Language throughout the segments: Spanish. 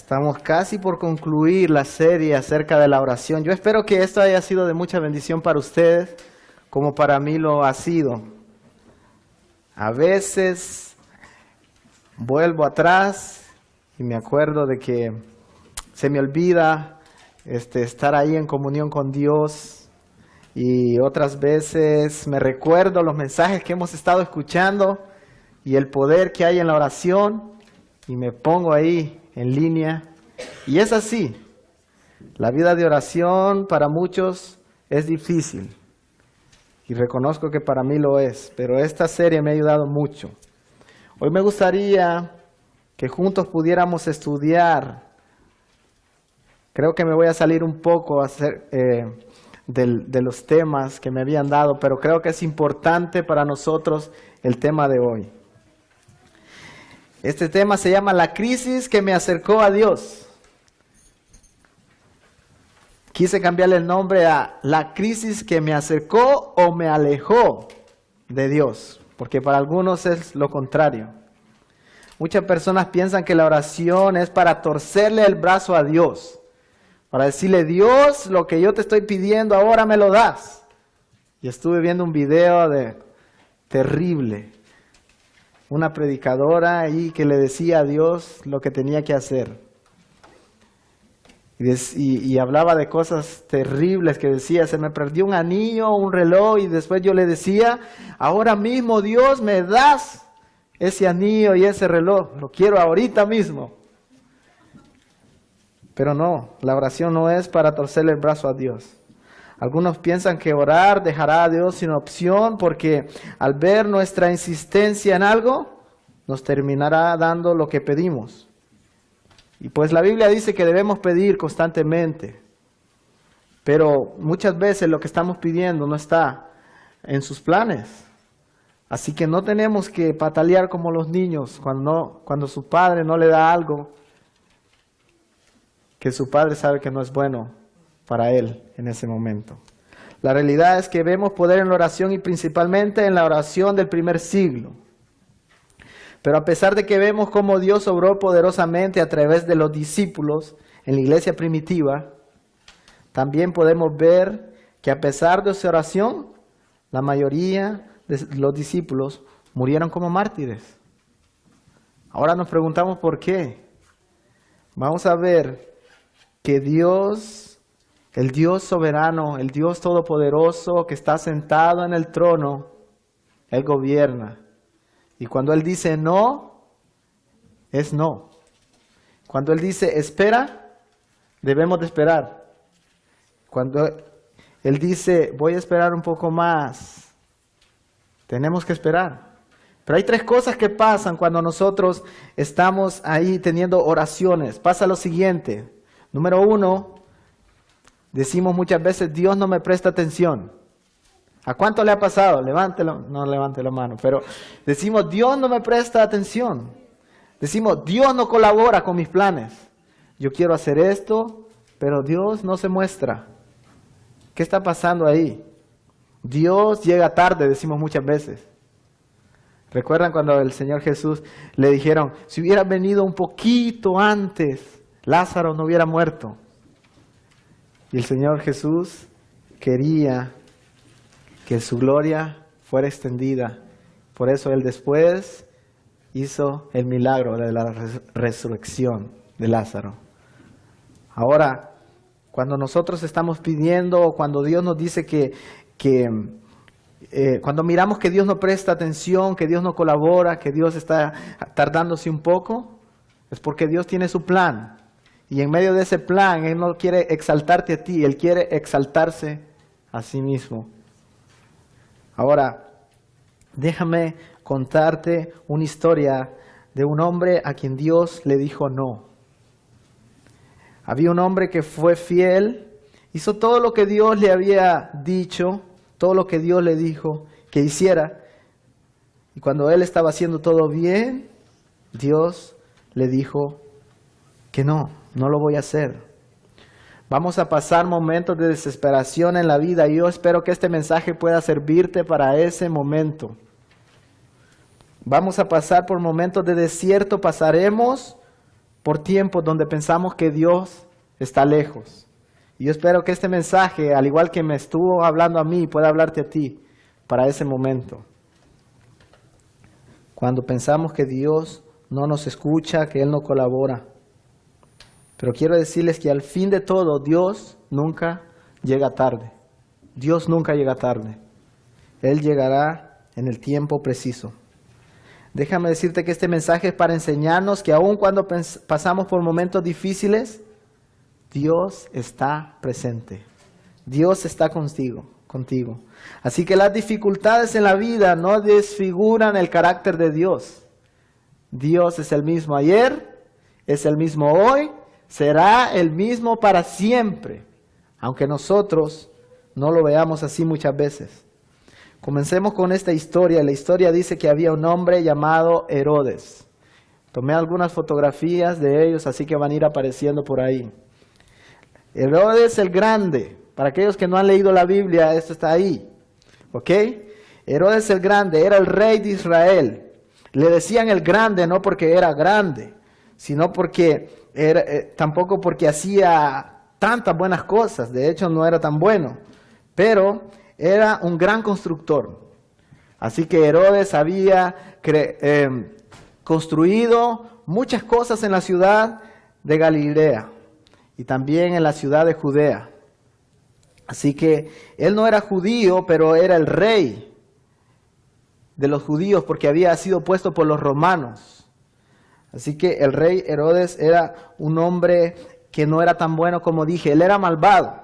Estamos casi por concluir la serie acerca de la oración. Yo espero que esto haya sido de mucha bendición para ustedes, como para mí lo ha sido. A veces vuelvo atrás y me acuerdo de que se me olvida estar ahí en comunión con Dios, y otras veces me recuerdo los mensajes que hemos estado escuchando y el poder que hay en la oración, y me pongo ahí en línea. Y es así. La vida de oración para muchos es difícil, y reconozco que para mí lo es, pero esta serie me ha ayudado mucho. Hoy me gustaría que juntos pudiéramos estudiar. Creo que me voy a salir un poco de los temas que me habían dado, pero creo que es importante para nosotros el tema de hoy. Este tema se llama La crisis que me acercó a Dios. Quise cambiarle el nombre a La crisis que me acercó o me alejó de Dios, porque para algunos es lo contrario. Muchas personas piensan que la oración es para torcerle el brazo a Dios, para decirle: Dios, lo que yo te estoy pidiendo ahora me lo das. Y estuve viendo un video terrible. Una predicadora ahí que le decía a Dios lo que tenía que hacer. Y hablaba de cosas terribles, que decía: se me perdió un anillo, un reloj, y después yo le decía: ahora mismo, Dios, me das ese anillo y ese reloj, lo quiero ahorita mismo. Pero no, la oración no es para torcerle el brazo a Dios. Algunos piensan que orar dejará a Dios sin opción, porque al ver nuestra insistencia en algo, nos terminará dando lo que pedimos. Y pues la Biblia dice que debemos pedir constantemente, pero muchas veces lo que estamos pidiendo no está en sus planes. Así que no tenemos que patalear como los niños cuando su padre no le da algo que su padre sabe que no es bueno para él en ese momento. La realidad es que vemos poder en la oración, y principalmente en la oración del primer siglo. Pero a pesar de que vemos cómo Dios obró poderosamente a través de los discípulos en la iglesia primitiva, también podemos ver que a pesar de su oración, la mayoría de los discípulos murieron como mártires. Ahora nos preguntamos por qué. Vamos a ver que Dios, el Dios soberano, el Dios todopoderoso que está sentado en el trono, Él gobierna. Y cuando Él dice no, es no. Cuando Él dice espera, debemos de esperar. Cuando Él dice voy a esperar un poco más, tenemos que esperar. Pero hay tres cosas que pasan cuando nosotros estamos ahí teniendo oraciones. Pasa lo siguiente. Número uno, decimos muchas veces: Dios no me presta atención. ¿A cuánto le ha pasado? Levántelo, no levante la mano, pero decimos: Dios no me presta atención. Decimos: Dios no colabora con mis planes. Yo quiero hacer esto, pero Dios no se muestra. ¿Qué está pasando ahí? Dios llega tarde, decimos muchas veces. ¿Recuerdan cuando el Señor Jesús le dijeron: si hubiera venido un poquito antes, Lázaro no hubiera muerto? Y el Señor Jesús quería que su gloria fuera extendida. Por eso Él después hizo el milagro de la resurrección de Lázaro. Ahora, cuando nosotros estamos pidiendo, o cuando Dios nos dice cuando miramos que Dios no presta atención, que Dios no colabora, que Dios está tardándose un poco, es porque Dios tiene su plan. Y en medio de ese plan, Él no quiere exaltarte a ti, Él quiere exaltarse a sí mismo. Ahora, déjame contarte una historia de un hombre a quien Dios le dijo no. Había un hombre que fue fiel, hizo todo lo que Dios le había dicho, todo lo que Dios le dijo que hiciera. Y cuando él estaba haciendo todo bien, Dios le dijo que no lo voy a hacer. Vamos a pasar momentos de desesperación en la vida, y yo espero que este mensaje pueda servirte para ese momento. Vamos a pasar por momentos de desierto, pasaremos por tiempos donde pensamos que Dios está lejos. Y yo espero que este mensaje, al igual que me estuvo hablando a mí, pueda hablarte a ti para ese momento. Cuando pensamos que Dios no nos escucha, que Él no colabora. Pero quiero decirles que al fin de todo, Dios nunca llega tarde. Dios nunca llega tarde. Él llegará en el tiempo preciso. Déjame decirte que este mensaje es para enseñarnos que aun cuando pasamos por momentos difíciles, Dios está presente. Dios está contigo. Así que las dificultades en la vida no desfiguran el carácter de Dios. Dios es el mismo ayer, es el mismo hoy, será el mismo para siempre, aunque nosotros no lo veamos así muchas veces. Comencemos con esta historia. La historia dice que había un hombre llamado Herodes. Tomé algunas fotografías de ellos, así que van a ir apareciendo por ahí. Herodes el Grande. Para aquellos que no han leído la Biblia, esto está ahí. ¿Ok? Herodes el Grande era el rey de Israel. Le decían el Grande no porque era grande, sino porque tampoco porque hacía tantas buenas cosas. De hecho, no era tan bueno. Pero era un gran constructor. Así que Herodes había construido muchas cosas en la ciudad de Galilea y también en la ciudad de Judea. Así que él no era judío, pero era el rey de los judíos porque había sido puesto por los romanos. Así que el rey Herodes era un hombre que no era tan bueno como dije, él era malvado.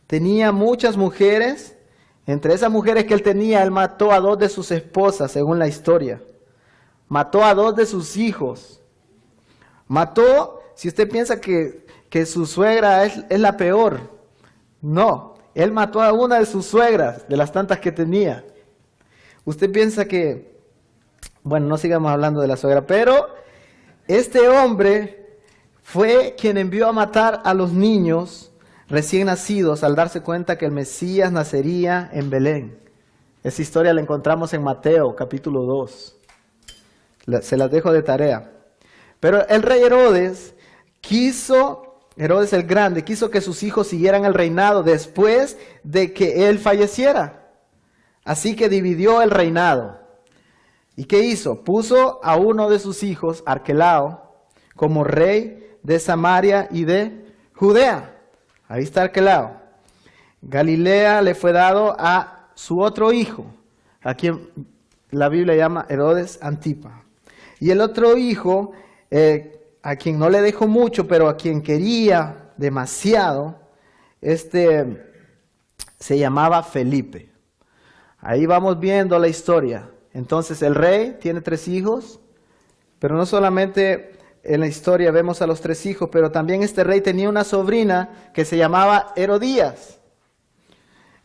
Tenía muchas mujeres. Entre esas mujeres que él tenía, él mató a 2 de sus esposas, según la historia. Mató a 2 de sus hijos. Mató, si usted piensa que su suegra es la peor. No, él mató a una de sus suegras, de las tantas que tenía. Usted piensa que, bueno, no sigamos hablando de la suegra, pero este hombre fue quien envió a matar a los niños recién nacidos al darse cuenta que el Mesías nacería en Belén. Esa historia la encontramos en Mateo capítulo 2. Se las dejo de tarea. Pero el rey Herodes Herodes el Grande, quiso que sus hijos siguieran el reinado después de que él falleciera. Así que dividió el reinado. ¿Y qué hizo? Puso a uno de sus hijos, Arquelao, como rey de Samaria y de Judea. Ahí está Arquelao. Galilea le fue dado a su otro hijo, a quien la Biblia llama Herodes Antipa. Y el otro hijo, a quien no le dejó mucho, pero a quien quería demasiado, se llamaba Felipe. Ahí vamos viendo la historia. Entonces el rey tiene 3 hijos, pero no solamente en la historia vemos a los 3 hijos, pero también este rey tenía una sobrina que se llamaba Herodías.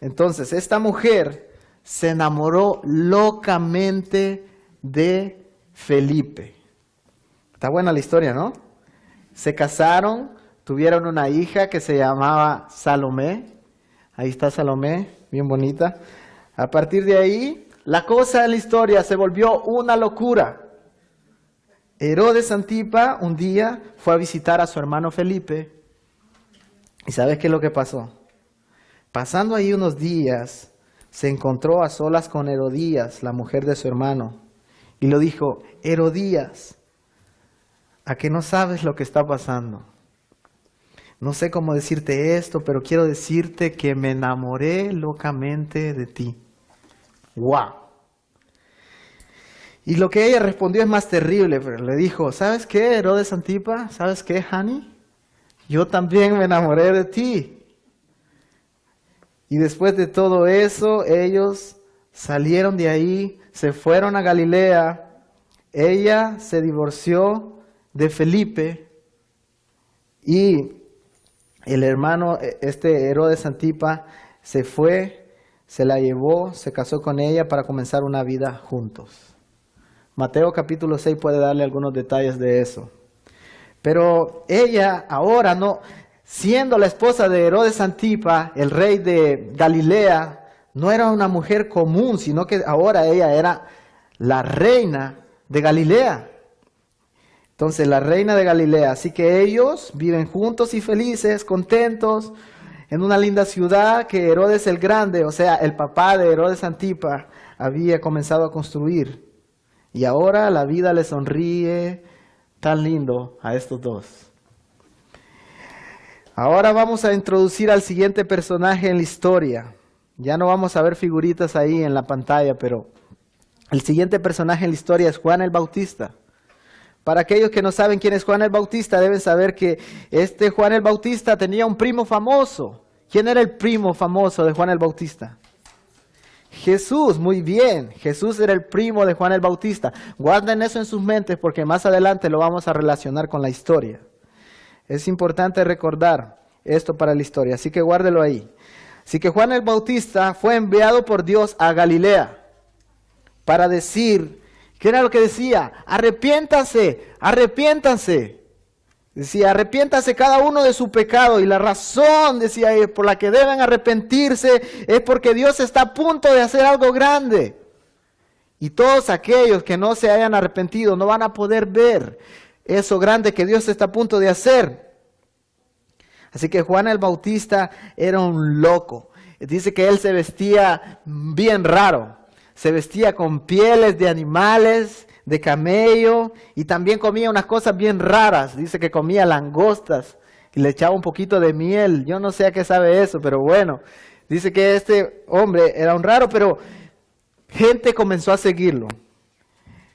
Entonces esta mujer se enamoró locamente de Felipe. Está buena la historia, ¿no? Se casaron, tuvieron una hija que se llamaba Salomé. Ahí está Salomé, bien bonita. A partir de ahí, la cosa en la historia se volvió una locura. Herodes Antipa un día fue a visitar a su hermano Felipe. ¿Y sabes qué es lo que pasó? Pasando ahí unos días, se encontró a solas con Herodías, la mujer de su hermano. Y le dijo, Herodías, ¿a que no sabes lo que está pasando? No sé cómo decirte esto, pero quiero decirte que me enamoré locamente de ti. ¡Wow! Y lo que ella respondió es más terrible, pero le dijo, ¿sabes qué, Herodes Antipa? ¿Sabes qué, Hani? Yo también me enamoré de ti. Y después de todo eso, ellos salieron de ahí, se fueron a Galilea. Ella se divorció de Felipe y el hermano, Herodes Antipa, se fue, se la llevó, se casó con ella para comenzar una vida juntos. Mateo capítulo 6 puede darle algunos detalles de eso. Pero ella ahora, no, siendo la esposa de Herodes Antipa, el rey de Galilea, no era una mujer común, sino que ahora ella era la reina de Galilea. Entonces, la reina de Galilea. Así que ellos viven juntos y felices, contentos, en una linda ciudad que Herodes el Grande, o sea, el papá de Herodes Antipa, había comenzado a construir. Y ahora la vida le sonríe tan lindo a estos dos. Ahora vamos a introducir al siguiente personaje en la historia. Ya no vamos a ver figuritas ahí en la pantalla, pero el siguiente personaje en la historia es Juan el Bautista. Para aquellos que no saben quién es Juan el Bautista, deben saber que este Juan el Bautista tenía un primo famoso. ¿Quién era el primo famoso de Juan el Bautista? Jesús, muy bien. Jesús era el primo de Juan el Bautista. Guarden eso en sus mentes porque más adelante lo vamos a relacionar con la historia. Es importante recordar esto para la historia, así que guárdelo ahí. Así que Juan el Bautista fue enviado por Dios a Galilea para decir... ¿Qué era lo que decía? Arrepiéntanse, arrepiéntanse. Decía, arrepiéntanse cada uno de su pecado. Y la razón, decía, por la que deben arrepentirse es porque Dios está a punto de hacer algo grande. Y todos aquellos que no se hayan arrepentido no van a poder ver eso grande que Dios está a punto de hacer. Así que Juan el Bautista era un loco. Dice que él se vestía bien raro. Se vestía con pieles de animales, de camello, y también comía unas cosas bien raras. Dice que comía langostas y le echaba un poquito de miel. Yo no sé a qué sabe eso, pero bueno. Dice que este hombre era un raro, pero gente comenzó a seguirlo.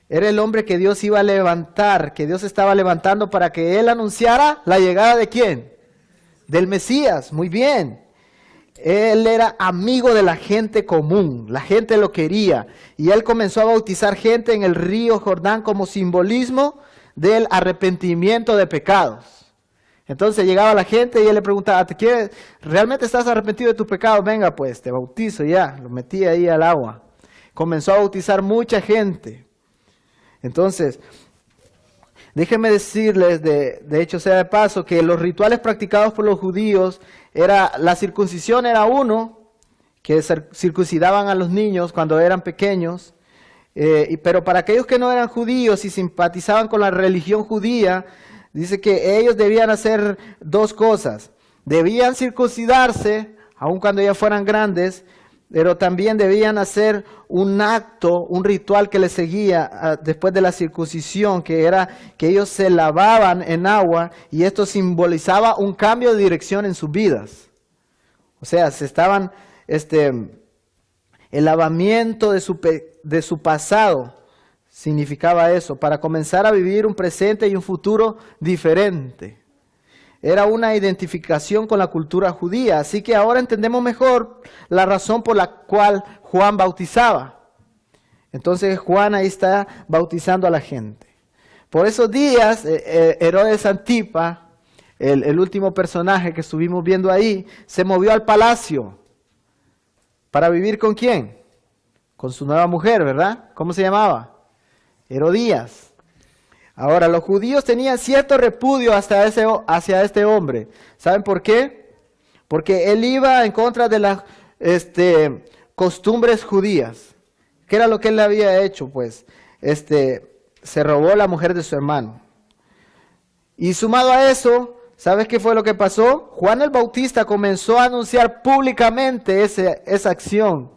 Era el hombre que Dios iba a levantar, que Dios estaba levantando para que él anunciara la llegada ¿de quién? Del Mesías, muy bien. Él era amigo de la gente común, la gente lo quería. Y él comenzó a bautizar gente en el río Jordán como simbolismo del arrepentimiento de pecados. Entonces llegaba la gente y él le preguntaba, ¿realmente estás arrepentido de tus pecados? Venga pues, te bautizo ya. Lo metí ahí al agua. Comenzó a bautizar mucha gente. Entonces, déjenme decirles, de hecho sea de paso, que los rituales practicados por los judíos, la circuncisión era uno, que circuncidaban a los niños cuando eran pequeños, pero para aquellos que no eran judíos y simpatizaban con la religión judía, dice que ellos debían hacer dos cosas. Debían circuncidarse, aun cuando ya fueran grandes, pero también debían hacer un acto, un ritual que les seguía después de la circuncisión, que era que ellos se lavaban en agua y esto simbolizaba un cambio de dirección en sus vidas. O sea, el lavamiento de su pasado significaba eso, para comenzar a vivir un presente y un futuro diferente. Era una identificación con la cultura judía, así que ahora entendemos mejor la razón por la cual Juan bautizaba. Entonces Juan ahí está bautizando a la gente. Por esos días, Herodes Antipa, el último personaje que estuvimos viendo ahí, se movió al palacio. ¿Para vivir con quién? Con su nueva mujer, ¿verdad? ¿Cómo se llamaba? Herodías. Ahora, los judíos tenían cierto repudio hacia este hombre. ¿Saben por qué? Porque él iba en contra de las costumbres judías. ¿Qué era lo que él había hecho? Pues, se robó la mujer de su hermano. Y sumado a eso, ¿sabes qué fue lo que pasó? Juan el Bautista comenzó a anunciar públicamente esa acción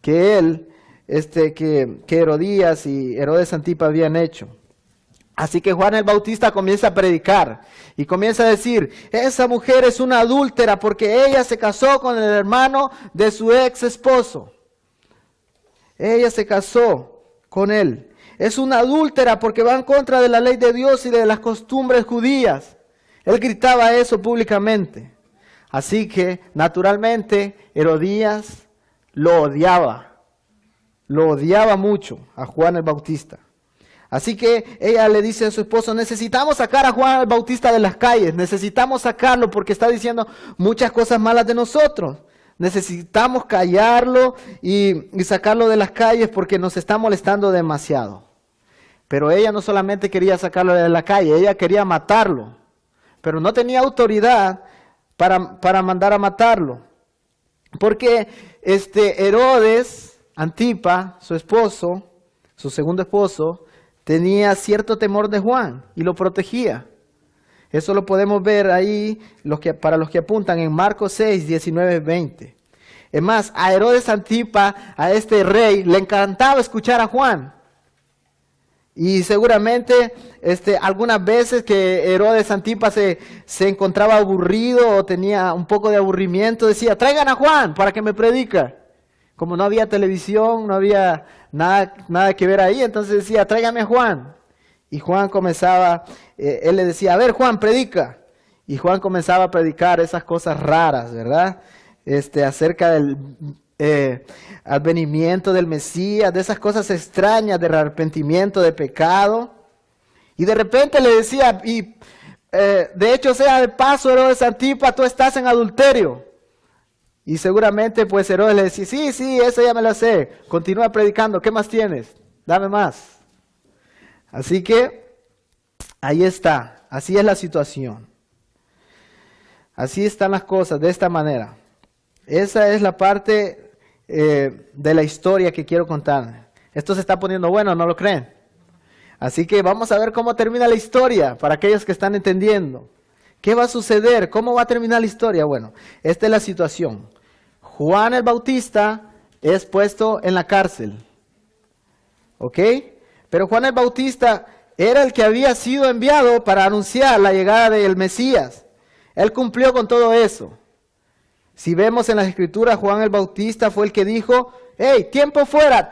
que que Herodías y Herodes Antipa habían hecho. Así que Juan el Bautista comienza a predicar y comienza a decir, esa mujer es una adúltera porque ella se casó con el hermano de su ex esposo. Ella se casó con él. Es una adúltera porque va en contra de la ley de Dios y de las costumbres judías. Él gritaba eso públicamente. Así que, naturalmente, Herodías lo odiaba. Lo odiaba mucho a Juan el Bautista. Así que ella le dice a su esposo, necesitamos sacar a Juan el Bautista de las calles, necesitamos sacarlo porque está diciendo muchas cosas malas de nosotros. Necesitamos callarlo y sacarlo de las calles porque nos está molestando demasiado. Pero ella no solamente quería sacarlo de la calle, ella quería matarlo. Pero no tenía autoridad para mandar a matarlo. Porque Herodes Antipa, su esposo, su segundo esposo, tenía cierto temor de Juan y lo protegía. Eso lo podemos ver ahí para los que apuntan en Marcos 6, 19, 20. Es más, a Herodes Antipa, a este rey, le encantaba escuchar a Juan. Y seguramente algunas veces que Herodes Antipa se encontraba aburrido o tenía un poco de aburrimiento, decía, traigan a Juan para que me predica. Como no había televisión, no había nada que ver ahí, entonces decía, tráigame a Juan. Y Juan comenzaba, él le decía, a ver Juan, predica. Y Juan comenzaba a predicar esas cosas raras, ¿verdad? Acerca del advenimiento del Mesías, de esas cosas extrañas, del arrepentimiento de pecado. Y de repente le decía, de hecho sea de paso, Herodes Antipa, tú estás en adulterio. Y seguramente pues Herodes le decía, sí, eso ya me lo sé, continúa predicando, ¿qué más tienes? Dame más. Así que ahí está, así es la situación. Así están las cosas, de esta manera. Esa es la parte de la historia que quiero contar. Esto se está poniendo bueno, ¿no lo creen? Así que vamos a ver cómo termina la historia para aquellos que están entendiendo. ¿Qué va a suceder? ¿Cómo va a terminar la historia? Bueno, esta es la situación. Juan el Bautista es puesto en la cárcel. ¿Ok? Pero Juan el Bautista era el que había sido enviado para anunciar la llegada del Mesías. Él cumplió con todo eso. Si vemos en las Escrituras, Juan el Bautista fue el que dijo, ¡hey, tiempo fuera,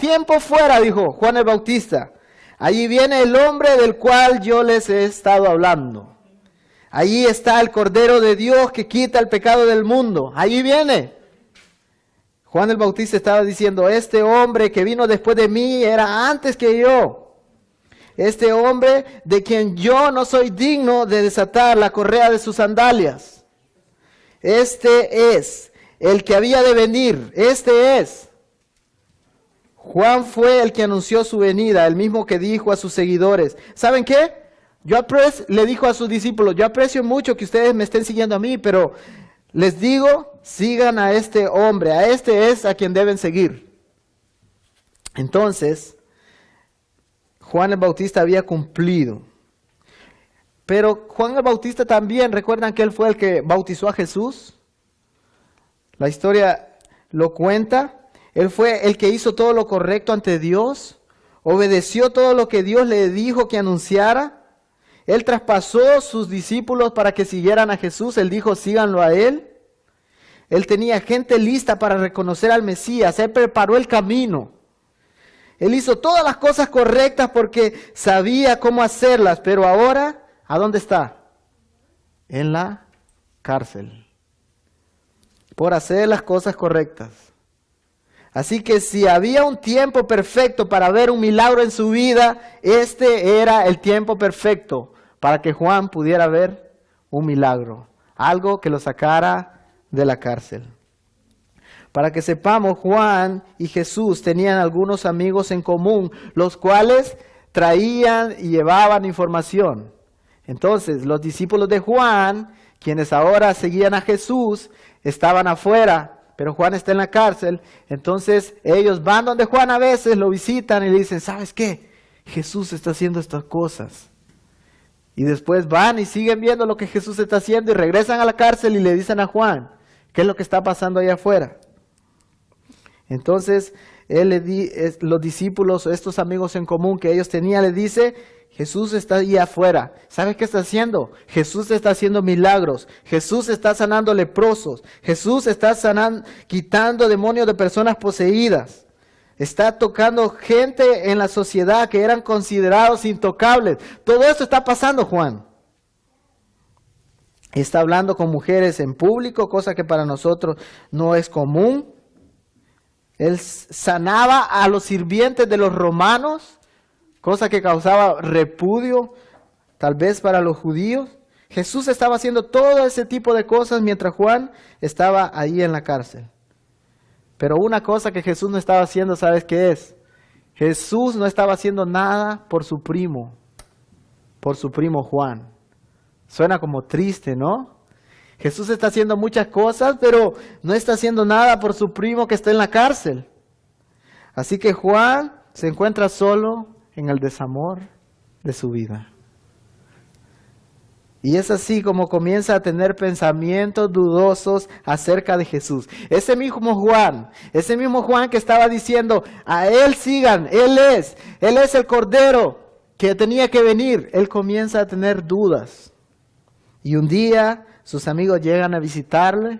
dijo Juan el Bautista! Allí viene el hombre del cual yo les he estado hablando. Allí está el Cordero de Dios que quita el pecado del mundo. Allí viene. Juan el Bautista estaba diciendo, este hombre que vino después de mí era antes que yo. Este hombre de quien yo no soy digno de desatar la correa de sus sandalias. Este es el que había de venir. Este es. Juan fue el que anunció su venida, el mismo que dijo a sus seguidores, ¿saben qué? Le dijo a sus discípulos, yo aprecio mucho que ustedes me estén siguiendo a mí, pero les digo, sigan a este hombre, a este es a quien deben seguir. Entonces, Juan el Bautista había cumplido. Pero Juan el Bautista también, ¿recuerdan que él fue el que bautizó a Jesús? La historia lo cuenta. Él fue el que hizo todo lo correcto ante Dios, obedeció todo lo que Dios le dijo que anunciara. Él traspasó sus discípulos para que siguieran a Jesús. Él dijo, síganlo a Él. Él tenía gente lista para reconocer al Mesías. Él preparó el camino. Él hizo todas las cosas correctas porque sabía cómo hacerlas. Pero ahora, ¿a dónde está? En la cárcel. Por hacer las cosas correctas. Así que si había un tiempo perfecto para ver un milagro en su vida, este era el tiempo perfecto para que Juan pudiera ver un milagro, algo que lo sacara de la cárcel. Para que sepamos, Juan y Jesús tenían algunos amigos en común, los cuales traían y llevaban información. Entonces, los discípulos de Juan, quienes ahora seguían a Jesús, estaban afuera. Pero Juan está en la cárcel, entonces ellos van donde Juan a veces, lo visitan y le dicen, ¿sabes qué? Jesús está haciendo estas cosas. Y después van y siguen viendo lo que Jesús está haciendo y regresan a la cárcel y le dicen a Juan, ¿qué es lo que está pasando allá afuera? Entonces los discípulos, estos amigos en común que ellos tenían, le dice, Jesús está ahí afuera. ¿Sabes qué está haciendo? Jesús está haciendo milagros. Jesús está sanando leprosos. Jesús está quitando demonios de personas poseídas. Está tocando gente en la sociedad que eran considerados intocables. Todo esto está pasando, Juan. Está hablando con mujeres en público, cosa que para nosotros no es común. Él sanaba a los sirvientes de los romanos, cosa que causaba repudio, tal vez para los judíos. Jesús estaba haciendo todo ese tipo de cosas mientras Juan estaba ahí en la cárcel. Pero una cosa que Jesús no estaba haciendo, ¿sabes qué es? Jesús no estaba haciendo nada por su primo Juan. Suena como triste, ¿no? Jesús está haciendo muchas cosas, pero no está haciendo nada por su primo que está en la cárcel. Así que Juan se encuentra solo en el desamor, de su vida. Y es así como comienza a tener pensamientos dudosos acerca de Jesús. Ese mismo Juan que estaba diciendo, a Él sigan, Él es el Cordero que tenía que venir. Él comienza a tener dudas. Y un día sus amigos llegan a visitarle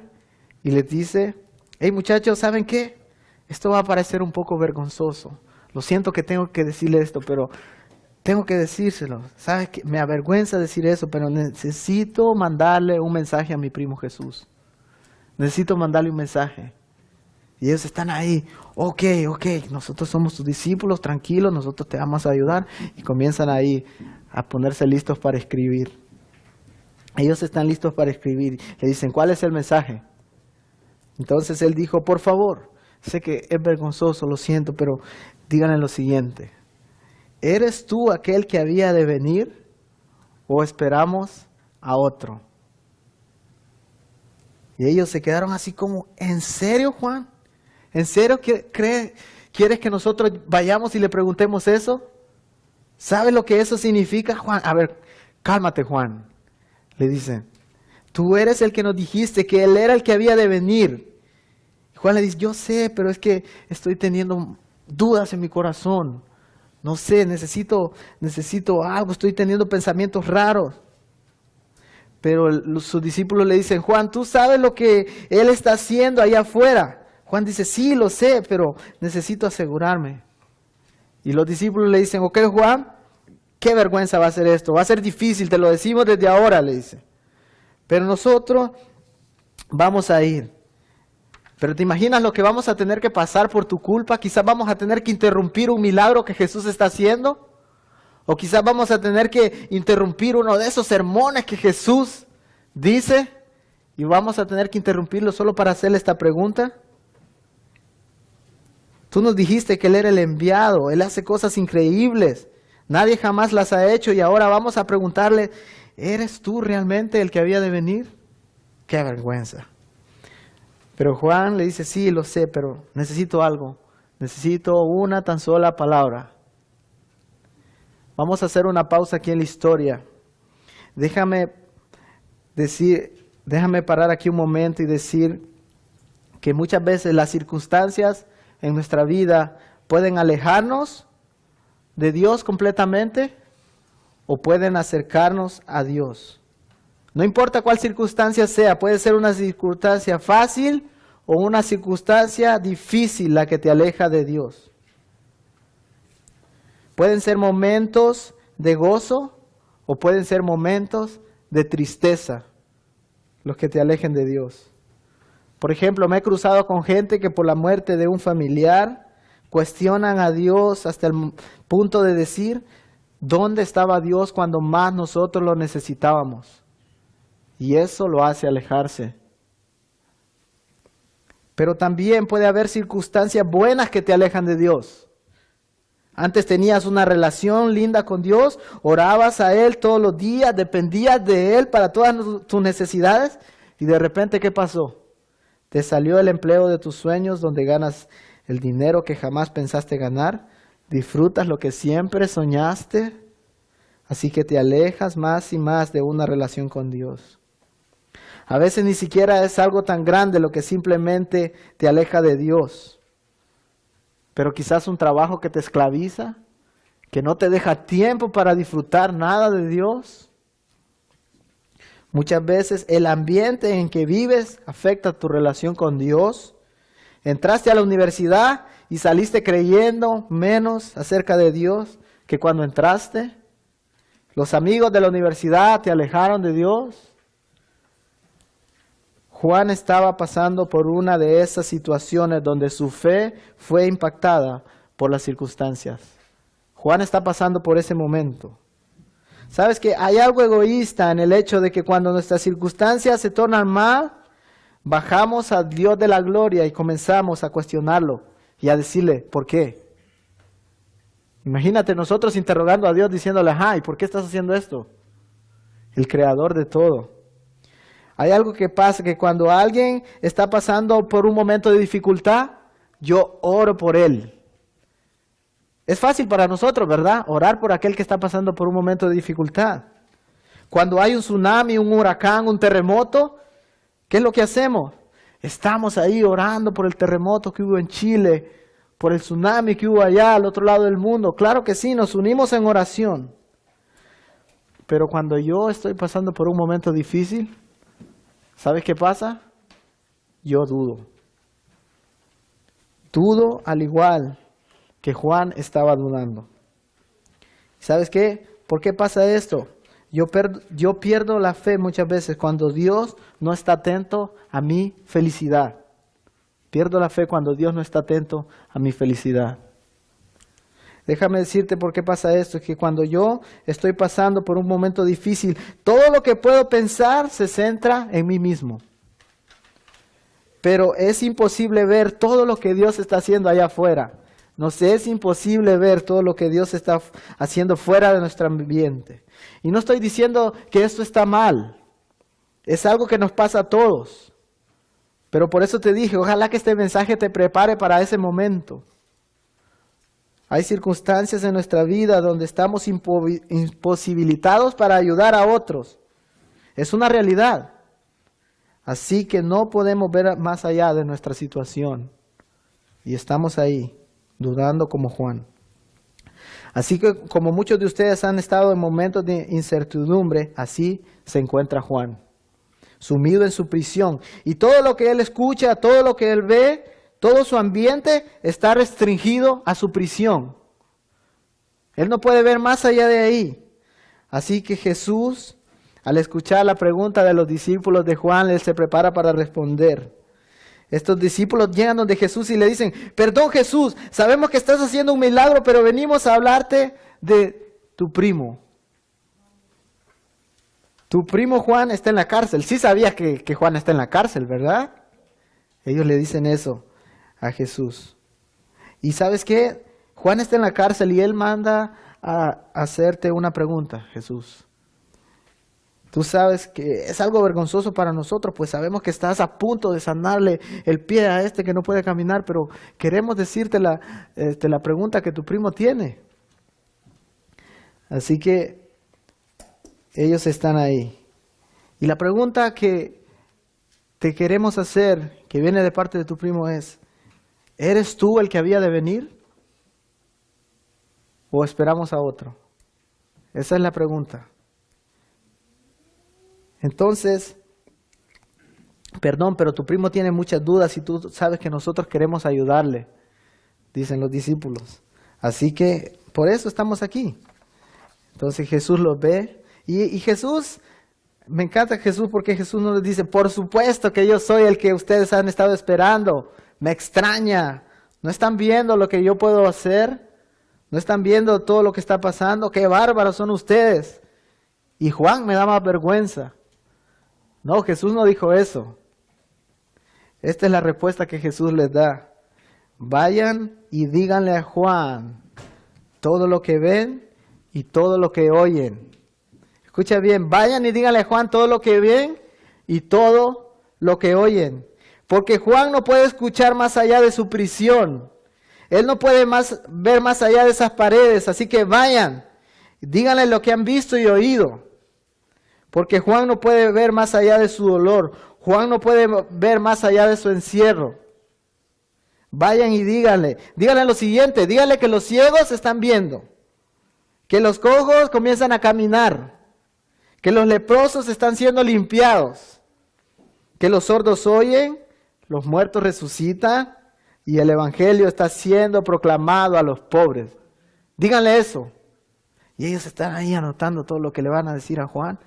y les dice, hey muchachos, ¿saben qué? Esto va a parecer un poco vergonzoso. Lo siento que tengo que decirle esto, pero tengo que decírselo. ¿Sabes qué? Me avergüenza decir eso, pero necesito mandarle un mensaje a mi primo Jesús. Necesito mandarle un mensaje. Y ellos están ahí. Ok, nosotros somos tus discípulos, tranquilos, nosotros te vamos a ayudar. Y comienzan ahí a ponerse listos para escribir. Ellos están listos para escribir. Le dicen, ¿cuál es el mensaje? Entonces él dijo, por favor, sé que es vergonzoso, lo siento, pero díganle lo siguiente. ¿Eres tú aquel que había de venir o esperamos a otro? Y ellos se quedaron así como, ¿en serio, Juan? ¿En serio quieres que nosotros vayamos y le preguntemos eso? ¿Sabes lo que eso significa, Juan? A ver, cálmate, Juan. Le dice, tú eres el que nos dijiste que Él era el que había de venir. Juan le dice, yo sé, pero es que estoy teniendo dudas en mi corazón. No sé, necesito algo, estoy teniendo pensamientos raros. Pero sus discípulos le dicen, Juan, ¿tú sabes lo que Él está haciendo allá afuera? Juan dice, sí, lo sé, pero necesito asegurarme. Y los discípulos le dicen, ok, Juan, qué vergüenza va a ser esto, va a ser difícil, te lo decimos desde ahora, le dice. Pero nosotros vamos a ir. Pero ¿te imaginas lo que vamos a tener que pasar por tu culpa? Quizás vamos a tener que interrumpir un milagro que Jesús está haciendo. O quizás vamos a tener que interrumpir uno de esos sermones que Jesús dice. Y vamos a tener que interrumpirlo solo para hacerle esta pregunta. Tú nos dijiste que Él era el enviado. Él hace cosas increíbles. Nadie jamás las ha hecho. Y ahora vamos a preguntarle, ¿eres tú realmente el que había de venir? ¡Qué vergüenza! Pero Juan le dice, sí, lo sé, pero necesito algo. Necesito una tan sola palabra. Vamos a hacer una pausa aquí en la historia. Déjame parar aquí un momento y decir que muchas veces las circunstancias en nuestra vida pueden alejarnos de Dios completamente o pueden acercarnos a Dios. No importa cuál circunstancia sea, puede ser una circunstancia fácil o una circunstancia difícil la que te aleja de Dios. Pueden ser momentos de gozo o pueden ser momentos de tristeza los que te alejen de Dios. Por ejemplo, me he cruzado con gente que por la muerte de un familiar cuestionan a Dios hasta el punto de decir, ¿dónde estaba Dios cuando más nosotros lo necesitábamos? Y eso lo hace alejarse. Pero también puede haber circunstancias buenas que te alejan de Dios. Antes tenías una relación linda con Dios, orabas a Él todos los días, dependías de Él para todas tus necesidades. Y de repente, ¿qué pasó? Te salió el empleo de tus sueños donde ganas el dinero que jamás pensaste ganar. Disfrutas lo que siempre soñaste. Así que te alejas más y más de una relación con Dios. A veces ni siquiera es algo tan grande lo que simplemente te aleja de Dios. Pero quizás un trabajo que te esclaviza, que no te deja tiempo para disfrutar nada de Dios. Muchas veces el ambiente en que vives afecta tu relación con Dios. Entraste a la universidad y saliste creyendo menos acerca de Dios que cuando entraste. Los amigos de la universidad te alejaron de Dios. Juan estaba pasando por una de esas situaciones donde su fe fue impactada por las circunstancias. Juan está pasando por ese momento. ¿Sabes que hay algo egoísta en el hecho de que cuando nuestras circunstancias se tornan mal, bajamos al Dios de la gloria y comenzamos a cuestionarlo y a decirle, ¿por qué? Imagínate nosotros interrogando a Dios diciéndole, ¿y por qué estás haciendo esto? El creador de todo. Hay algo que pasa, que cuando alguien está pasando por un momento de dificultad, yo oro por él. Es fácil para nosotros, ¿verdad? Orar por aquel que está pasando por un momento de dificultad. Cuando hay un tsunami, un huracán, un terremoto, ¿qué es lo que hacemos? Estamos ahí orando por el terremoto que hubo en Chile, por el tsunami que hubo allá al otro lado del mundo. Claro que sí, nos unimos en oración. Pero cuando yo estoy pasando por un momento difícil, ¿sabes qué pasa? Yo dudo. Dudo al igual que Juan estaba dudando. ¿Sabes qué? ¿Por qué pasa esto? Yo pierdo la fe muchas veces cuando Dios no está atento a mi felicidad. Pierdo la fe cuando Dios no está atento a mi felicidad. Déjame decirte por qué pasa esto. Es que cuando yo estoy pasando por un momento difícil, todo lo que puedo pensar se centra en mí mismo. Pero es imposible ver todo lo que Dios está haciendo allá afuera. Nos es imposible ver todo lo que Dios está haciendo fuera de nuestro ambiente. Y no estoy diciendo que esto está mal. Es algo que nos pasa a todos. Pero por eso te dije, ojalá que este mensaje te prepare para ese momento. Hay circunstancias en nuestra vida donde estamos imposibilitados para ayudar a otros. Es una realidad. Así que no podemos ver más allá de nuestra situación. Y estamos ahí, dudando como Juan. Así que como muchos de ustedes han estado en momentos de incertidumbre, así se encuentra Juan, sumido en su prisión. Y todo lo que él escucha, todo lo que él ve, todo su ambiente está restringido a su prisión. Él no puede ver más allá de ahí. Así que Jesús, al escuchar la pregunta de los discípulos de Juan, él se prepara para responder. Estos discípulos llegan donde Jesús y le dicen, perdón Jesús, sabemos que estás haciendo un milagro, pero venimos a hablarte de tu primo. Tu primo Juan está en la cárcel. Sí sabías que Juan está en la cárcel, ¿verdad? Ellos le dicen eso a Jesús. ¿Y sabes qué? Juan está en la cárcel y él manda a hacerte una pregunta, Jesús. Tú sabes que es algo vergonzoso para nosotros, pues sabemos que estás a punto de sanarle el pie a este que no puede caminar, pero queremos decirte la pregunta que tu primo tiene. Así que ellos están ahí. Y la pregunta que te queremos hacer, que viene de parte de tu primo es, ¿eres tú el que había de venir? ¿O esperamos a otro? Esa es la pregunta. Entonces, perdón, pero tu primo tiene muchas dudas y tú sabes que nosotros queremos ayudarle, dicen los discípulos. Así que por eso estamos aquí. Entonces Jesús los ve y Jesús, me encanta Jesús porque Jesús nos dice, por supuesto que yo soy el que ustedes han estado esperando. Me extraña. ¿No están viendo lo que yo puedo hacer? ¿No están viendo todo lo que está pasando? ¡Qué bárbaros son ustedes! Y Juan me da más vergüenza. No, Jesús no dijo eso. Esta es la respuesta que Jesús les da. Vayan y díganle a Juan todo lo que ven y todo lo que oyen. Escucha bien, vayan y díganle a Juan todo lo que ven y todo lo que oyen. Porque Juan no puede escuchar más allá de su prisión. Él no puede ver más allá de esas paredes. Así que vayan, díganle lo que han visto y oído. Porque Juan no puede ver más allá de su dolor. Juan no puede ver más allá de su encierro. Vayan y díganle lo siguiente, díganle que los ciegos están viendo, que los cojos comienzan a caminar, que los leprosos están siendo limpiados, que los sordos oyen, los muertos resucitan y el evangelio está siendo proclamado a los pobres. Díganle eso. Y ellos están ahí anotando todo lo que le van a decir a Juan.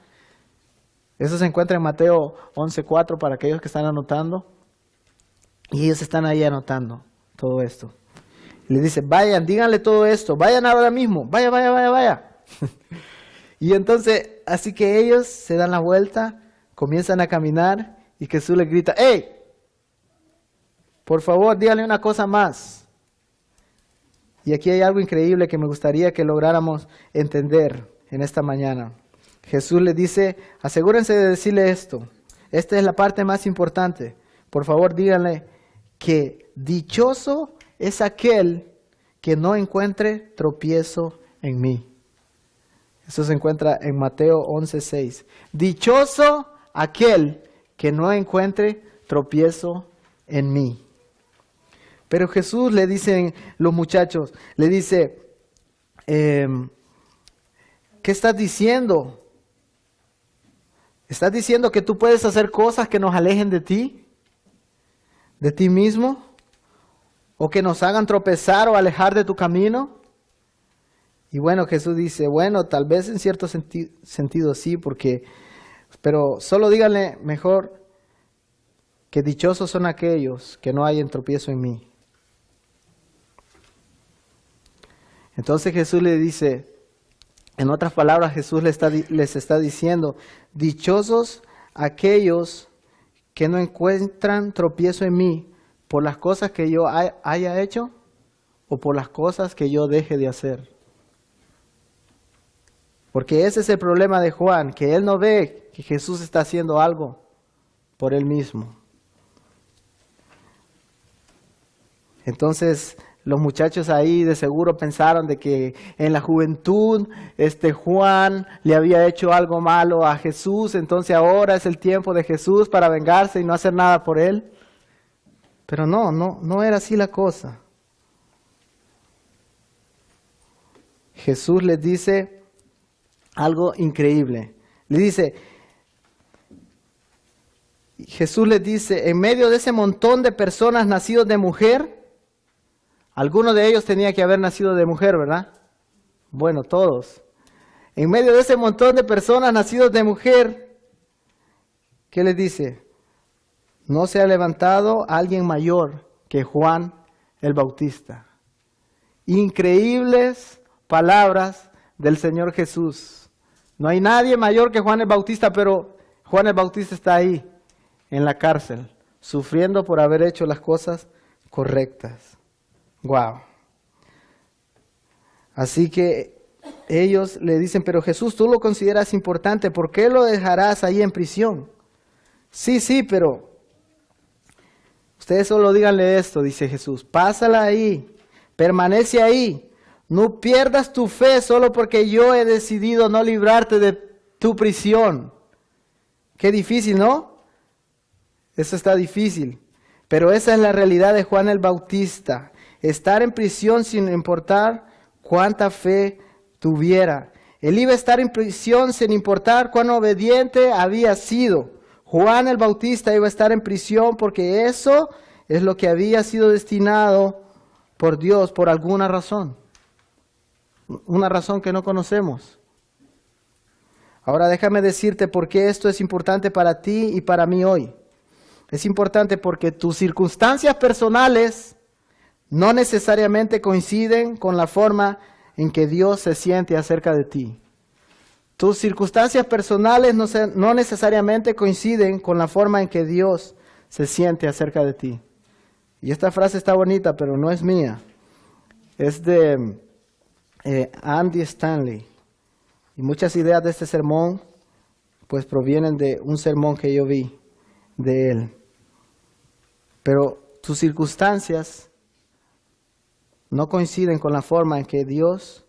Eso se encuentra en Mateo 11:4 para aquellos que están anotando. Y ellos están ahí anotando todo esto. Y le dice, vayan, díganle todo esto, vayan ahora mismo, vaya. Y entonces, así que ellos se dan la vuelta, comienzan a caminar y Jesús les grita, ¡hey! Por favor, díganle una cosa más. Y aquí hay algo increíble que me gustaría que lográramos entender en esta mañana. Jesús les dice, asegúrense de decirle esto. Esta es la parte más importante. Por favor, díganle que dichoso es aquel que no encuentre tropiezo en mí. Eso se encuentra en Mateo 11:6. Dichoso aquel que no encuentre tropiezo en mí. Pero Jesús le dicen los muchachos, le dice, ¿qué estás diciendo? ¿Estás diciendo que tú puedes hacer cosas que nos alejen de ti mismo? ¿O que nos hagan tropezar o alejar de tu camino? Y bueno, Jesús dice, bueno, tal vez en cierto sentido sí, pero solo díganle mejor que dichosos son aquellos que no hayan tropiezo en mí. Entonces Jesús le dice, en otras palabras, Jesús les está diciendo, dichosos aquellos que no encuentran tropiezo en mí por las cosas que yo haya hecho o por las cosas que yo deje de hacer. Porque ese es el problema de Juan, que él no ve que Jesús está haciendo algo por él mismo. Entonces, los muchachos ahí de seguro pensaron de que en la juventud Juan le había hecho algo malo a Jesús, entonces ahora es el tiempo de Jesús para vengarse y no hacer nada por él. Pero no era así la cosa. Jesús les dice algo increíble. Jesús les dice, en medio de ese montón de personas nacidos de mujer, alguno de ellos tenía que haber nacido de mujer, ¿verdad? Bueno, todos. En medio de ese montón de personas nacidos de mujer, ¿qué les dice? No se ha levantado alguien mayor que Juan el Bautista. Increíbles palabras del Señor Jesús. No hay nadie mayor que Juan el Bautista, pero Juan el Bautista está ahí, en la cárcel, sufriendo por haber hecho las cosas correctas. Wow. Así que ellos le dicen, pero Jesús, tú lo consideras importante, ¿por qué lo dejarás ahí en prisión? Sí, pero ustedes solo díganle esto, dice Jesús, pásala ahí, permanece ahí, no pierdas tu fe solo porque yo he decidido no librarte de tu prisión. Qué difícil, ¿no? Eso está difícil, pero esa es la realidad de Juan el Bautista. Estar en prisión sin importar cuánta fe tuviera. Él iba a estar en prisión sin importar cuán obediente había sido. Juan el Bautista iba a estar en prisión porque eso es lo que había sido destinado por Dios por alguna razón. Una razón que no conocemos. Ahora déjame decirte por qué esto es importante para ti y para mí hoy. Es importante porque tus circunstancias personales no necesariamente coinciden con la forma en que Dios se siente acerca de ti. Tus circunstancias personales no necesariamente coinciden con la forma en que Dios se siente acerca de ti. Y esta frase está bonita, pero no es mía. Es de Andy Stanley. Y muchas ideas de este sermón pues provienen de un sermón que yo vi de él. Pero tus circunstancias no coinciden con la forma en que Dios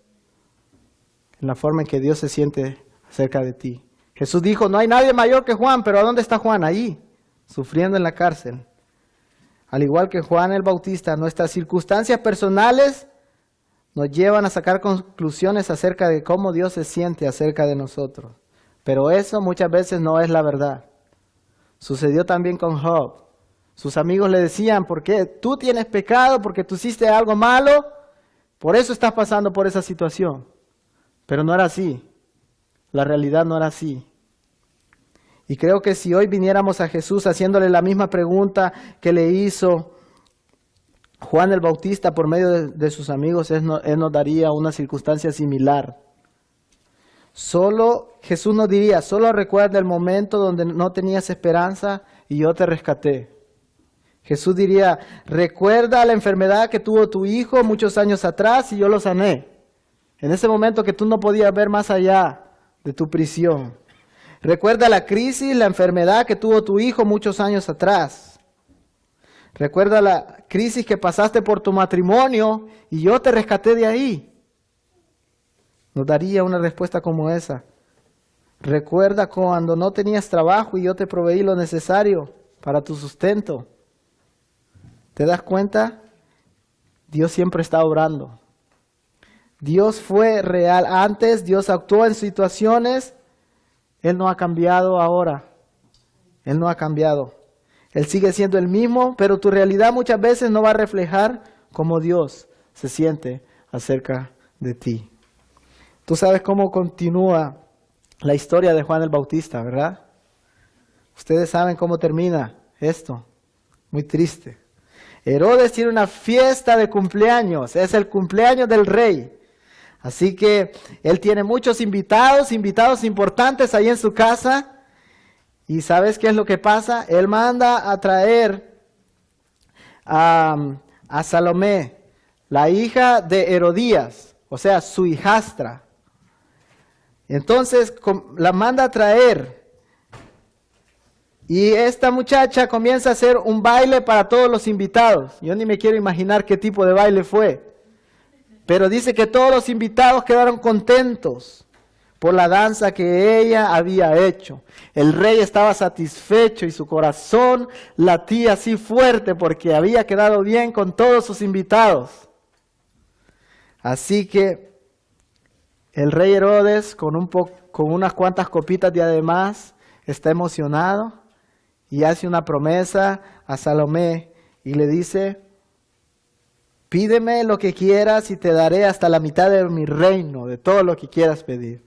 se siente acerca de ti. Jesús dijo, no hay nadie mayor que Juan, pero ¿a dónde está Juan? Allí, sufriendo en la cárcel. Al igual que Juan el Bautista, nuestras circunstancias personales nos llevan a sacar conclusiones acerca de cómo Dios se siente acerca de nosotros. Pero eso muchas veces no es la verdad. Sucedió también con Job. Sus amigos le decían, ¿por qué? Tú tienes pecado porque tú hiciste algo malo, por eso estás pasando por esa situación. Pero no era así. La realidad no era así. Y creo que si hoy viniéramos a Jesús haciéndole la misma pregunta que le hizo Juan el Bautista por medio de sus amigos, él nos daría una circunstancia similar. Jesús nos diría, solo recuerda el momento donde no tenías esperanza y yo te rescaté. Jesús diría, recuerda la enfermedad que tuvo tu hijo muchos años atrás y yo lo sané. En ese momento que tú no podías ver más allá de tu prisión. Recuerda la crisis, la enfermedad que tuvo tu hijo muchos años atrás. Recuerda la crisis que pasaste por tu matrimonio y yo te rescaté de ahí. Nos daría una respuesta como esa. Recuerda cuando no tenías trabajo y yo te proveí lo necesario para tu sustento. ¿Te das cuenta? Dios siempre está obrando. Dios fue real antes, Dios actuó en situaciones. Él no ha cambiado ahora. Él no ha cambiado. Él sigue siendo el mismo, pero tu realidad muchas veces no va a reflejar cómo Dios se siente acerca de ti. Tú sabes cómo continúa la historia de Juan el Bautista, ¿verdad? Ustedes saben cómo termina esto. Muy triste. Herodes tiene una fiesta de cumpleaños. Es el cumpleaños del rey. Así que él tiene muchos invitados importantes ahí en su casa. ¿Y sabes qué es lo que pasa? Él manda a traer a Salomé, la hija de Herodías, o sea, su hijastra. Entonces la manda a traer. Y esta muchacha comienza a hacer un baile para todos los invitados. Yo ni me quiero imaginar qué tipo de baile fue. Pero dice que todos los invitados quedaron contentos por la danza que ella había hecho. El rey estaba satisfecho y su corazón latía así fuerte porque había quedado bien con todos sus invitados. Así que el rey Herodes, con unas cuantas copitas de además, está emocionado y hace una promesa a Salomé y le dice: pídeme lo que quieras y te daré hasta la mitad de mi reino, de todo lo que quieras pedir.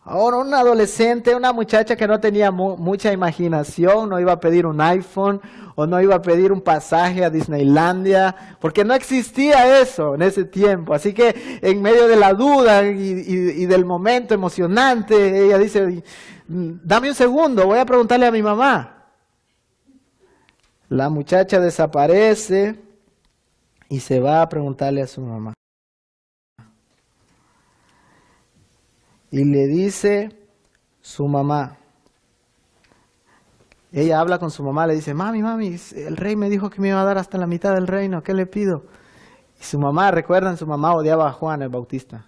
Ahora, un adolescente, una muchacha que no tenía mucha imaginación, no iba a pedir un iPhone o no iba a pedir un pasaje a Disneylandia, porque no existía eso en ese tiempo. Así que en medio de la duda y del momento emocionante, ella dice: dame un segundo, voy a preguntarle a mi mamá. La muchacha desaparece y se va a preguntarle a su mamá. Y le dice su mamá, ella habla con su mamá, le dice: mami, el rey me dijo que me iba a dar hasta la mitad del reino, ¿qué le pido? Y su mamá, recuerdan, su mamá odiaba a Juan el Bautista.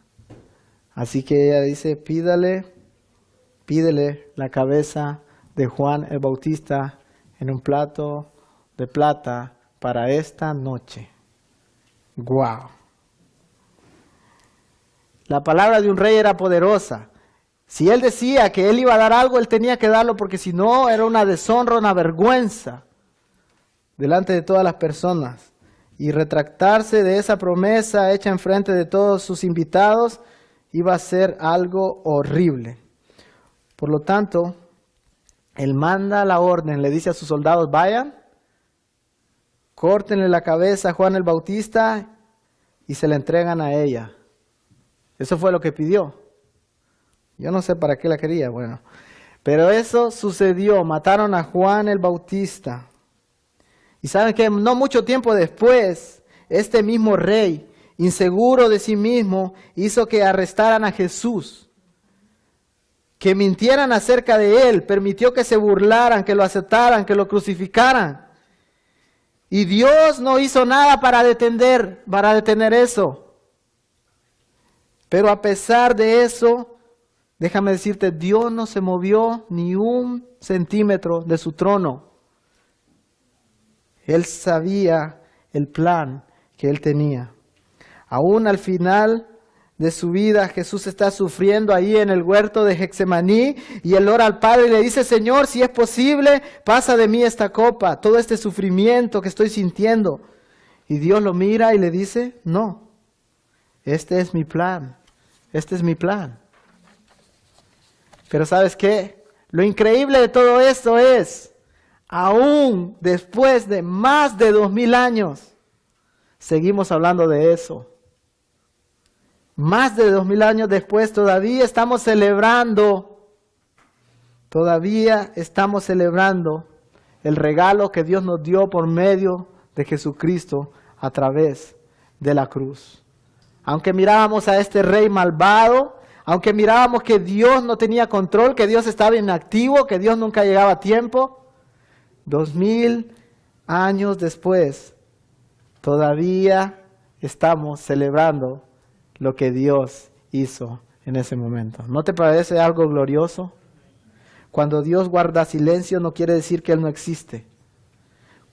Así que ella dice: pídele la cabeza de Juan el Bautista en un plato de plata para esta noche. ¡Guau! La palabra de un rey era poderosa. Si él decía que él iba a dar algo, él tenía que darlo, porque si no era una deshonra, una vergüenza delante de todas las personas. Y retractarse de esa promesa hecha en frente de todos sus invitados iba a ser algo horrible. Por lo tanto, él manda la orden, le dice a sus soldados: vayan, córtenle la cabeza a Juan el Bautista y se la entregan a ella. Eso fue lo que pidió. Yo no sé para qué la quería, bueno. Pero eso sucedió, mataron a Juan el Bautista. Y saben que no mucho tiempo después, este mismo rey, inseguro de sí mismo, hizo que arrestaran a Jesús. Que mintieran acerca de él, permitió que se burlaran, que lo aceptaran, que lo crucificaran. Y Dios no hizo nada para detener eso. Pero a pesar de eso, déjame decirte, Dios no se movió ni un centímetro de su trono. Él sabía el plan que él tenía. Aún al final de su vida, Jesús está sufriendo ahí en el huerto de Getsemaní y él ora al Padre y le dice: Señor, si es posible, pasa de mí esta copa, todo este sufrimiento que estoy sintiendo. Y Dios lo mira y le dice: no. Este es mi plan. Este es mi plan. Pero ¿sabes qué? Lo increíble de todo esto es, aún después de más de 2000 años, seguimos hablando de eso. Más de 2000 años después todavía estamos celebrando el regalo que Dios nos dio por medio de Jesucristo a través de la cruz. Aunque mirábamos a este rey malvado, aunque mirábamos que Dios no tenía control, que Dios estaba inactivo, que Dios nunca llegaba a tiempo, 2000 años después, todavía estamos celebrando lo que Dios hizo en ese momento. ¿No te parece algo glorioso? Cuando Dios guarda silencio no quiere decir que Él no existe.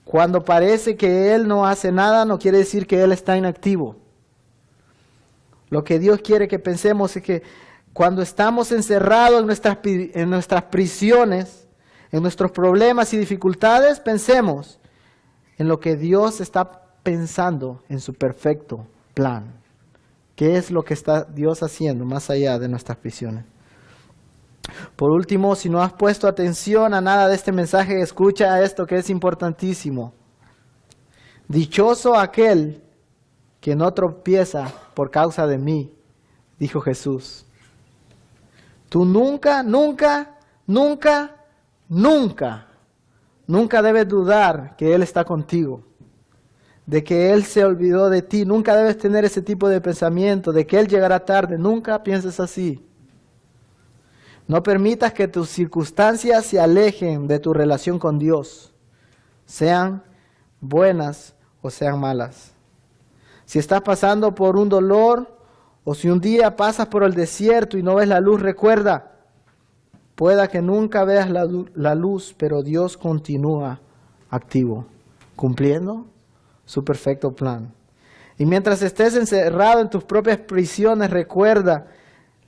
Cuando parece que Él no hace nada, no quiere decir que Él está inactivo. Lo que Dios quiere que pensemos es que cuando estamos encerrados en nuestras prisiones, en nuestros problemas y dificultades, pensemos en lo que Dios está pensando en su perfecto plan. ¿Qué es lo que está Dios haciendo más allá de nuestras prisiones? Por último, si no has puesto atención a nada de este mensaje, escucha esto que es importantísimo. Dichoso aquel que no tropieza por causa de mí, dijo Jesús. Tú nunca debes dudar que Él está contigo, de que Él se olvidó de ti. Nunca debes tener ese tipo de pensamiento, de que Él llegará tarde. Nunca pienses así. No permitas que tus circunstancias se alejen de tu relación con Dios, sean buenas o sean malas. Si estás pasando por un dolor o si un día pasas por el desierto y no ves la luz, recuerda, pueda que nunca veas la luz, pero Dios continúa activo, cumpliendo su perfecto plan. Y mientras estés encerrado en tus propias prisiones, recuerda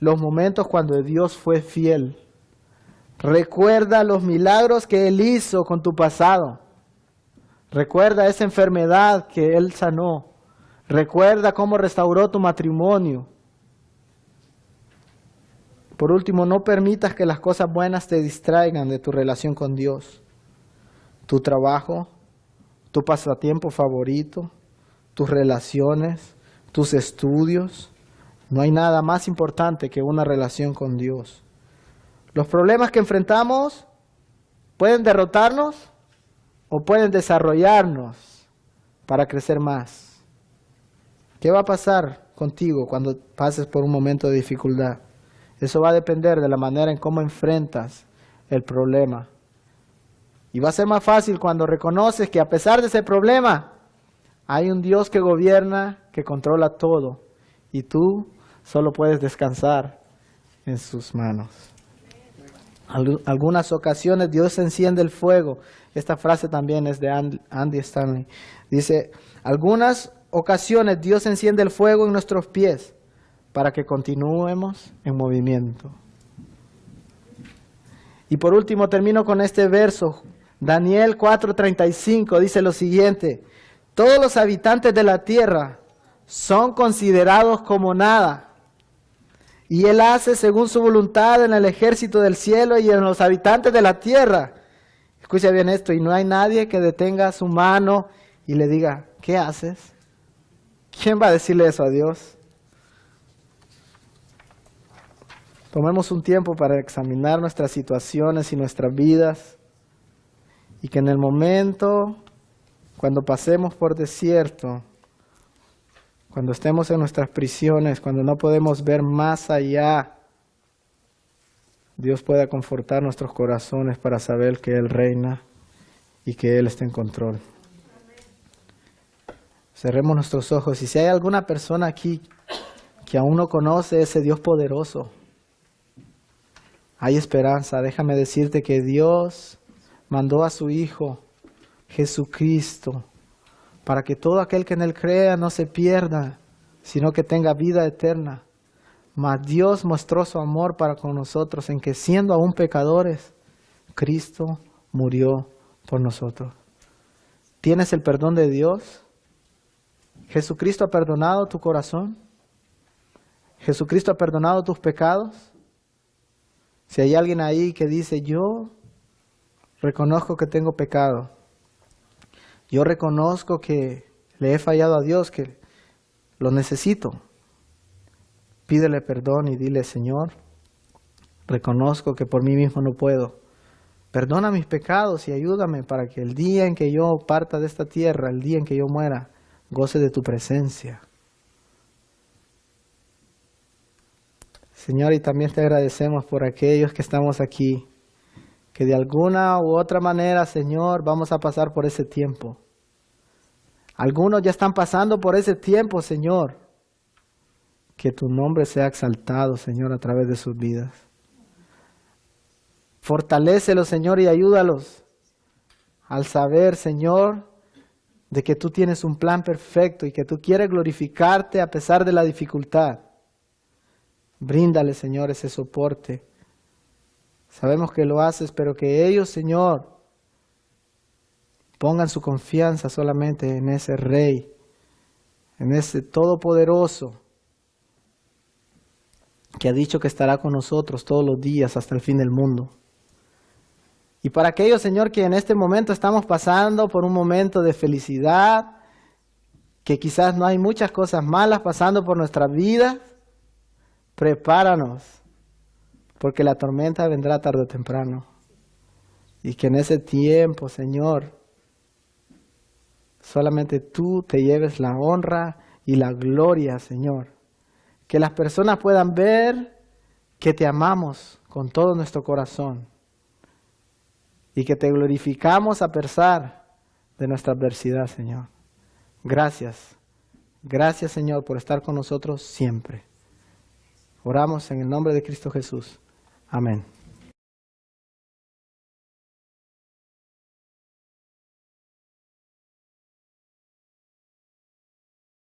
los momentos cuando Dios fue fiel. Recuerda los milagros que Él hizo con tu pasado. Recuerda esa enfermedad que Él sanó. Recuerda cómo restauró tu matrimonio. Por último, no permitas que las cosas buenas te distraigan de tu relación con Dios. Tu trabajo, tu pasatiempo favorito, tus relaciones, tus estudios. No hay nada más importante que una relación con Dios. Los problemas que enfrentamos pueden derrotarnos o pueden desarrollarnos para crecer más. ¿Qué va a pasar contigo cuando pases por un momento de dificultad? Eso va a depender de la manera en cómo enfrentas el problema. Y va a ser más fácil cuando reconoces que a pesar de ese problema, hay un Dios que gobierna, que controla todo. Y tú solo puedes descansar en sus manos. Algunas ocasiones Dios enciende el fuego. Esta frase también es de Andy Stanley. Dice, algunas ocasiones Dios enciende el fuego en nuestros pies para que continuemos en movimiento. Y por último termino con este verso. Daniel 4:35 dice lo siguiente. Todos los habitantes de la tierra son considerados como nada. Y Él hace según su voluntad en el ejército del cielo y en los habitantes de la tierra. Escucha bien esto, y no hay nadie que detenga su mano y le diga, ¿qué haces? ¿Quién va a decirle eso a Dios? Tomemos un tiempo para examinar nuestras situaciones y nuestras vidas. Y que en el momento, cuando pasemos por desierto, cuando estemos en nuestras prisiones, cuando no podemos ver más allá, Dios pueda confortar nuestros corazones para saber que Él reina y que Él está en control. Cerremos nuestros ojos y si hay alguna persona aquí que aún no conoce ese Dios poderoso, hay esperanza. Déjame decirte que Dios mandó a su Hijo, Jesucristo, para que todo aquel que en Él crea no se pierda, sino que tenga vida eterna. Mas Dios mostró su amor para con nosotros en que siendo aún pecadores, Cristo murió por nosotros. ¿Tienes el perdón de Dios? ¿Jesucristo ha perdonado tu corazón? ¿Jesucristo ha perdonado tus pecados? Si hay alguien ahí que dice, yo reconozco que tengo pecado, yo reconozco que le he fallado a Dios, que lo necesito. Pídele perdón y dile, Señor, reconozco que por mí mismo no puedo. Perdona mis pecados y ayúdame para que el día en que yo parta de esta tierra, el día en que yo muera, goce de tu presencia. Señor, y también te agradecemos por aquellos que estamos aquí, que de alguna u otra manera, Señor, vamos a pasar por ese tiempo. Algunos ya están pasando por ese tiempo, Señor. Que tu nombre sea exaltado, Señor, a través de sus vidas. Fortalécelos, Señor, y ayúdalos al saber, Señor, de que tú tienes un plan perfecto y que tú quieres glorificarte a pesar de la dificultad. Bríndale, Señor, ese soporte. Sabemos que lo haces, pero que ellos, Señor, pongan su confianza solamente en ese Rey, en ese Todopoderoso, que ha dicho que estará con nosotros todos los días hasta el fin del mundo. Y para aquellos, Señor, que en este momento estamos pasando por un momento de felicidad, que quizás no hay muchas cosas malas pasando por nuestra vida, prepáranos, porque la tormenta vendrá tarde o temprano. Y que en ese tiempo, Señor, solamente tú te lleves la honra y la gloria, Señor. Que las personas puedan ver que te amamos con todo nuestro corazón. Y que te glorificamos a pesar de nuestra adversidad, Señor. Gracias. Gracias, Señor, por estar con nosotros siempre. Oramos en el nombre de Cristo Jesús. Amén.